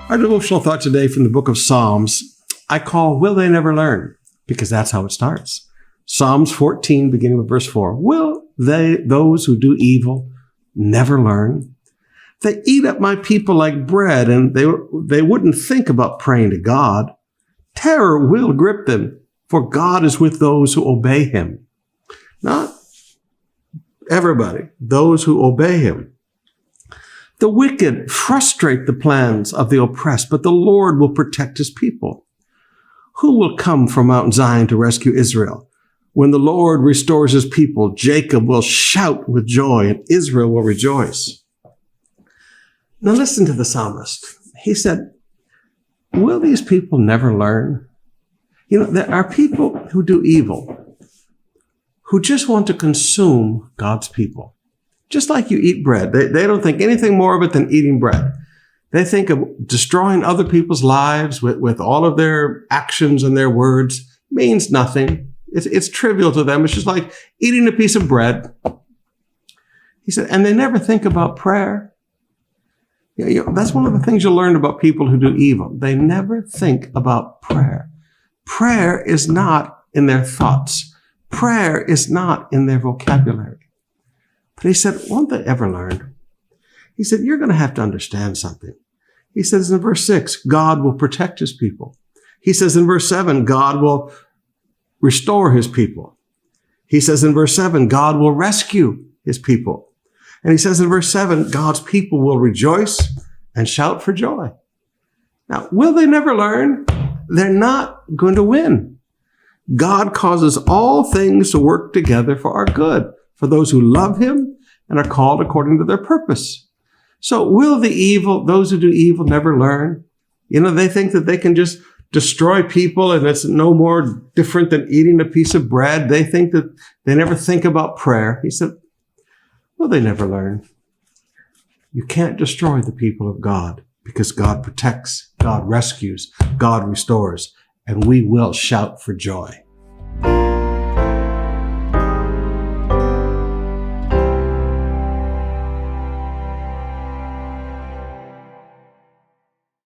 Our devotional thought today from the book of Psalms, I call, Will They Never Learn? Because that's how it starts. Psalms 14, beginning with verse 4. Will those who do evil, never learn? They eat up my people like bread, and they wouldn't think about praying to God. Terror will grip them, for God is with those who obey him. Not everybody, those who obey him. The wicked frustrate the plans of the oppressed, but the Lord will protect his people. Who will come from Mount Zion to rescue Israel? When the Lord restores his people, Jacob will shout with joy and Israel will rejoice. Now listen to the psalmist. He said, will these people never learn? You know, there are people who do evil, who just want to consume God's people. Just like you eat bread. They don't think anything more of it than eating bread. They think of destroying other people's lives with all of their actions and their words means nothing. It's trivial to them. It's just like eating a piece of bread. He said, and they never think about prayer. You know, that's one of the things you'll learn about people who do evil. They never think about prayer. Prayer is not in their thoughts. Prayer is not in their vocabulary. But he said, won't they ever learn? He said, you're going to have to understand something. He says in verse 6, God will protect his people. He says in verse 7, God will restore his people. He says in verse 7, God will rescue his people. And he says in verse 7, God's people will rejoice and shout for joy. Now, will they never learn? They're not going to win. God causes all things to work together for our good, for those who love him and are called according to their purpose. So will those who do evil never learn? You know, they think that they can just destroy people and it's no more different than eating a piece of bread. They think that they never think about prayer. He said, will they never learn? You can't destroy the people of God because God protects, God rescues, God restores, and we will shout for joy.